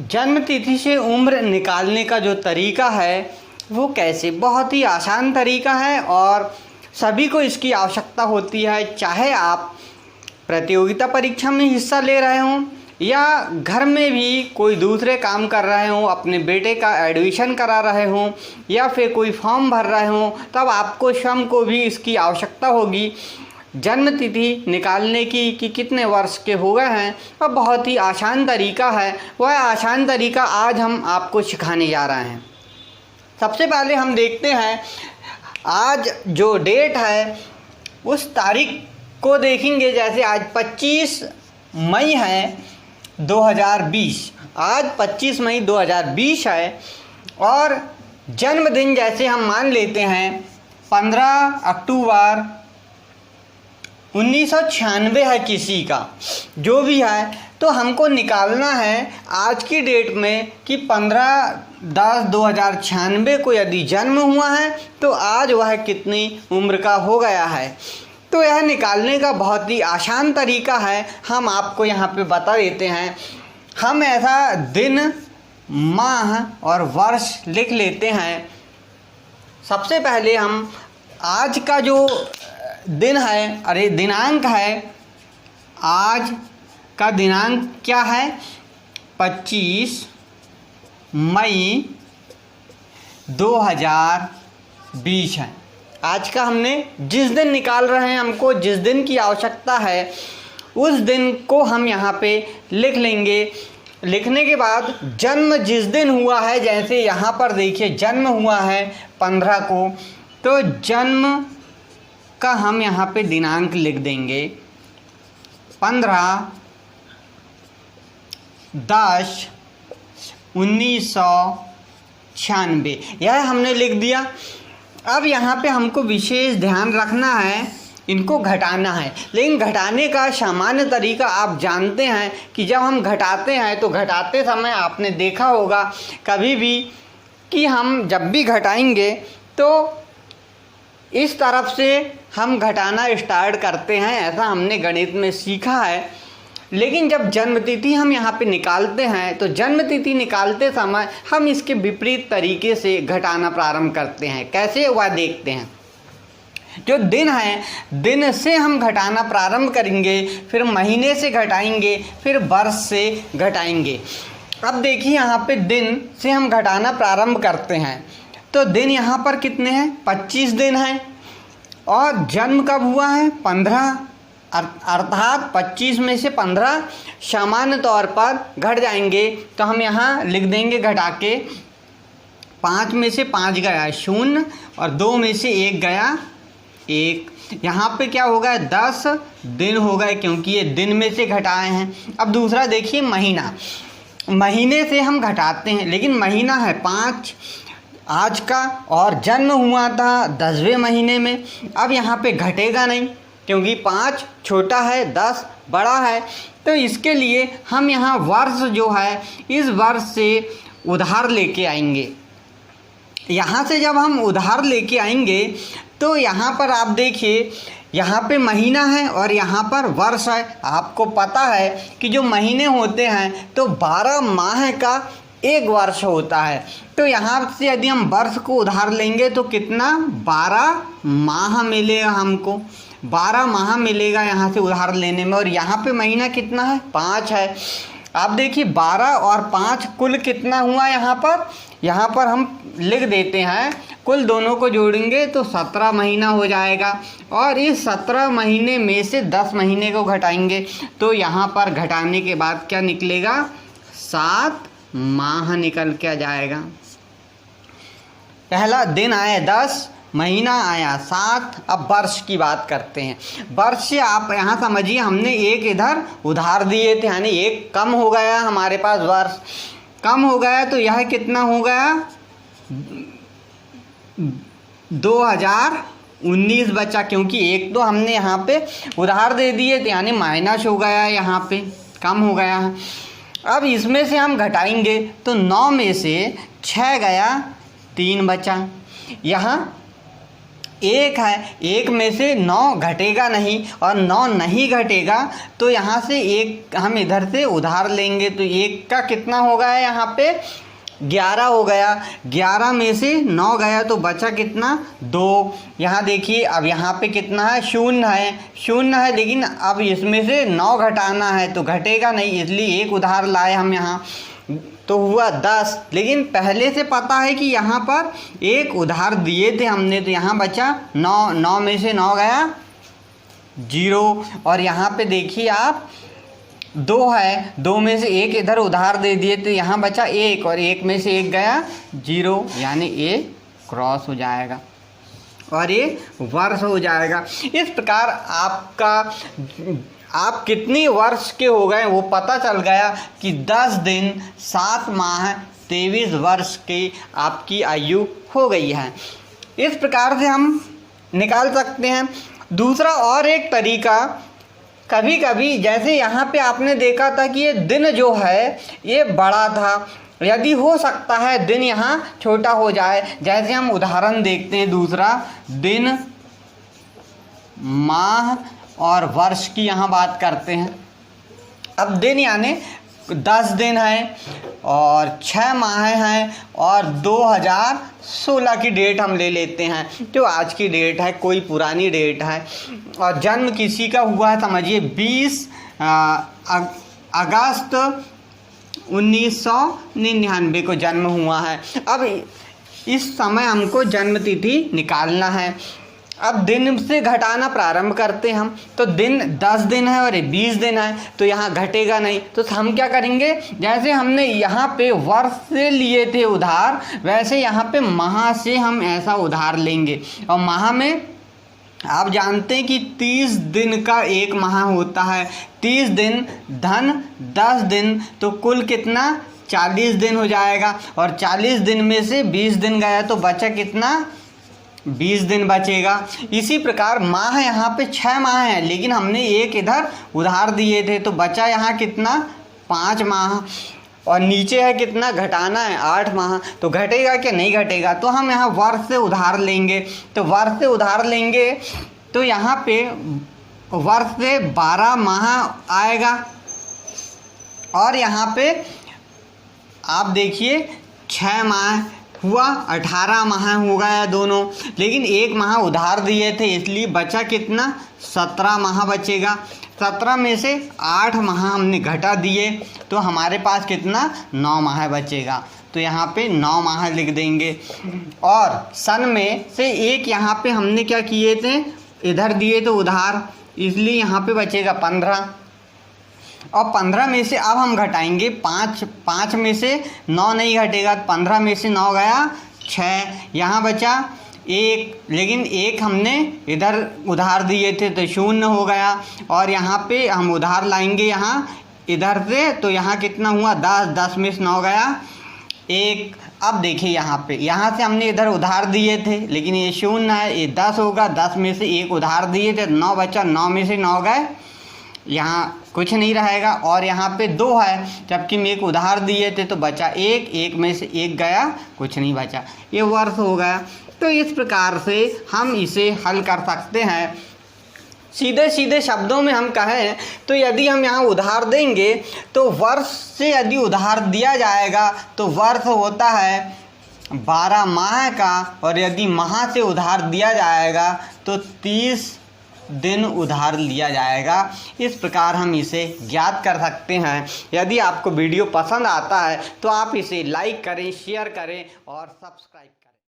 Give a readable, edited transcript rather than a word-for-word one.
जन्म तिथि से उम्र निकालने का जो तरीका है वो कैसे, बहुत ही आसान तरीका है और सभी को इसकी आवश्यकता होती है। चाहे आप प्रतियोगिता परीक्षा में हिस्सा ले रहे हों या घर में भी कोई दूसरे काम कर रहे हों, अपने बेटे का एडमिशन करा रहे हों या फिर कोई फॉर्म भर रहे हों, तब आपको स्वयं को भी इसकी आवश्यकता होगी जन्म तिथि निकालने की कि कितने वर्ष के हो गए हैं। और बहुत ही आसान तरीका है, वह आसान तरीका आज हम आपको सिखाने जा रहे हैं। सबसे पहले हम देखते हैं आज जो डेट है उस तारीख को देखेंगे। जैसे आज 25 मई है 2020, आज 25 मई 2020 है और जन्मदिन जैसे हम मान लेते हैं 15 अक्टूबर 1996 है किसी का, जो भी है, तो हमको निकालना है आज की डेट में कि 15/10/2096 को यदि जन्म हुआ है तो आज वह कितनी उम्र का हो गया है। तो यह निकालने का बहुत ही आसान तरीका है, हम आपको यहाँ पे बता देते हैं। हम ऐसा दिन, माह और वर्ष लिख लेते हैं। सबसे पहले हम आज का जो दिन है, दिनांक है, आज का दिनांक क्या है, 25 मई 2020 है। आज का हमने जिस दिन निकाल रहे हैं, हमको जिस दिन की आवश्यकता है उस दिन को हम यहाँ पे लिख लेंगे। लिखने के बाद जन्म जिस दिन हुआ है, जैसे यहाँ पर देखिए जन्म हुआ है 15 को, तो जन्म का हम यहाँ पे दिनांक लिख देंगे 15/10/1996। यह हमने लिख दिया। अब यहाँ पे हमको विशेष ध्यान रखना है, इनको घटाना है। लेकिन घटाने का सामान्य तरीका आप जानते हैं कि जब हम घटाते हैं तो घटाते समय आपने देखा होगा कभी भी कि हम जब भी घटाएंगे तो इस तरफ से हम घटाना स्टार्ट करते हैं, ऐसा हमने गणित में सीखा है। लेकिन जब जन्मतिथि हम यहाँ पे निकालते हैं तो जन्मतिथि निकालते समय हम इसके विपरीत तरीके से घटाना प्रारंभ करते हैं। कैसे, वह देखते हैं। जो दिन है, दिन से हम घटाना प्रारंभ करेंगे, फिर महीने से घटाएंगे, फिर वर्ष से घटाएंगे। अब देखिए यहाँ पे दिन से हम घटाना प्रारंभ करते हैं तो दिन यहाँ पर कितने हैं, 25 दिन हैं। और जन्म कब हुआ है, 15, अर्थात 25 में से 15 सामान्य तौर पर घट जाएंगे तो हम यहाँ लिख देंगे घटा के, 5 में से 5 गया 0 और 2 में से 1 गया 1। यहाँ पे क्या होगा, 10 दिन हो गए क्योंकि ये दिन में से घटाए हैं। अब दूसरा देखिए महीना, महीने से हम घटाते हैं लेकिन महीना है 5 आज का और जन्म हुआ था 10वें महीने में। अब यहाँ पे घटेगा नहीं क्योंकि 5 छोटा है, 10 बड़ा है। तो इसके लिए हम यहाँ वर्ष जो है, इस वर्ष से उधार लेके आएंगे। यहाँ से जब हम उधार लेके आएंगे तो यहाँ पर आप देखिए, यहाँ पे महीना है और यहाँ पर वर्ष है। आपको पता है कि जो महीने होते हैं तो 12 माह का एक वर्ष होता है। तो यहाँ से यदि हम वर्ष को उधार लेंगे तो कितना, 12 माह मिलेगा हमको, 12 माह मिलेगा यहाँ से उधार लेने में। और यहाँ पे महीना कितना है, 5 है। आप देखिए 12 और 5 कुल कितना हुआ यहाँ पर हम लिख देते हैं, कुल दोनों को जोड़ेंगे तो 17 महीना हो जाएगा। और इस 17 महीने में से 10 महीने को घटाएंगे तो यहाँ पर घटाने के बाद क्या निकलेगा, 7 माह निकल के जाएगा। पहला दिन आया 10, महीना आया 7। अब वर्ष की बात करते हैं। वर्ष से आप यहाँ समझिए, हमने एक इधर उधार दिए थे, यानी एक कम हो गया हमारे पास, वर्ष कम हो गया तो यह कितना हो गया, 2019 बचा क्योंकि एक तो हमने यहाँ पे उधार दे दिए थे, यानी माइनस हो गया, यहाँ पे कम हो गया है। अब इसमें से हम घटाएंगे तो 9 में से 6 गया, 3 बचा। यहाँ एक है, एक में से 9 घटेगा नहीं और 9 नहीं घटेगा तो यहाँ से एक हम इधर से उधार लेंगे तो एक का कितना हो गया यहाँ पे 11 हो गया। 11 में से 9 गया तो बचा कितना 2। यहाँ देखिए अब यहाँ पे कितना है 0 है, 0 है, लेकिन अब इसमें से 9 घटाना है तो घटेगा नहीं, इसलिए एक उधार लाए हम यहाँ तो हुआ 10। लेकिन पहले से पता है कि यहाँ पर एक उधार दिए थे हमने तो यहाँ बचा 9, 9 में से 9 गया 0। और यहाँ पे देखिए आप 2 है, 2 में से एक इधर उधार दे दिए तो यहाँ बचा 1 और 1 में से 1 गया 0, यानी ये क्रॉस हो जाएगा और ये वर्ष हो जाएगा। इस प्रकार आप कितनी वर्ष के हो गए वो पता चल गया कि 10 दिन 7 माह 23 वर्ष की आपकी आयु हो गई है। इस प्रकार से हम निकाल सकते हैं। दूसरा और एक तरीका, कभी कभी जैसे यहाँ पे आपने देखा था कि ये दिन जो है ये बड़ा था, यदि हो सकता है दिन यहाँ छोटा हो जाए। जैसे हम उदाहरण देखते हैं दूसरा, दिन माह और वर्ष की यहाँ बात करते हैं। अब दिन यानी 10 दिन है और 6 माह हैं और 2016 की डेट हम ले लेते हैं जो आज की डेट है, कोई पुरानी डेट है। और जन्म किसी का हुआ है समझिए 20 अगस्त 1999 को जन्म हुआ है। अब इस समय हमको जन्म तिथि निकालना है। अब दिन से घटाना प्रारंभ करते हम तो दिन 10 दिन है और 20 दिन है तो यहाँ घटेगा नहीं, तो हम क्या करेंगे, जैसे हमने यहाँ पे वर्ष से लिए थे उधार वैसे यहाँ पे माह से हम ऐसा उधार लेंगे। और माह में आप जानते हैं कि 30 दिन का एक माह होता है, 30 दिन धन 10 दिन तो कुल कितना 40 दिन हो जाएगा। और 40 दिन में से 20 दिन गया तो बचा कितना 20 दिन बचेगा। इसी प्रकार माह यहाँ पे 6 माह है लेकिन हमने एक इधर उधार दिए थे तो बचा यहाँ कितना 5 माह और नीचे है कितना घटाना है 8 माह, तो घटेगा कि नहीं घटेगा। तो हम यहाँ वर्ष से उधार लेंगे, तो वर्ष से उधार लेंगे तो यहाँ पे वर्ष से 12 माह आएगा और यहाँ पे आप देखिए 6 माह हुआ 18 माह हो गया दोनों, लेकिन एक माह उधार दिए थे इसलिए बचा कितना 17 माह बचेगा। 17 में से 8 माह हमने घटा दिए तो हमारे पास कितना 9 माह बचेगा। तो यहाँ पे 9 माह लिख देंगे। और सन में से एक यहाँ पे हमने क्या किए थे, इधर दिए तो उधार, इसलिए यहाँ पे बचेगा 15 और 15 में से अब हम घटाएंगे 5 में से 9 नहीं घटेगा, 15 में से 9 गया 6, यहाँ बचा 1, लेकिन एक हमने इधर उधार दिए थे तो 0 हो गया। और यहाँ पे हम उधार लाएंगे यहाँ इधर से तो यहाँ कितना हुआ 10, 10 में से 9 गया 1। अब देखिए यहाँ पे, यहाँ से हमने इधर उधार दिए थे लेकिन ये 0 है, ये 10 होगा, 10 में से 1 उधार दिए थे 9 बचा, 9 में से 9 गए, यहाँ कुछ नहीं रहेगा। और यहाँ पे 2 है जबकि मैं एक उधार दिए थे तो बचा 1, 1 में से 1 गया, कुछ नहीं बचा, ये वर्ष हो गया। तो इस प्रकार से हम इसे हल कर सकते हैं। सीधे सीधे शब्दों में हम कहें तो यदि हम यहाँ उधार देंगे तो वर्ष से यदि उधार दिया जाएगा तो वर्ष होता है 12 माह का, और यदि माह से उधार दिया जाएगा तो 30 दिन उधार लिया जाएगा। इस प्रकार हम इसे ज्ञात कर सकते हैं। यदि आपको वीडियो पसंद आता है तो आप इसे लाइक करें, शेयर करें और सब्सक्राइब करें।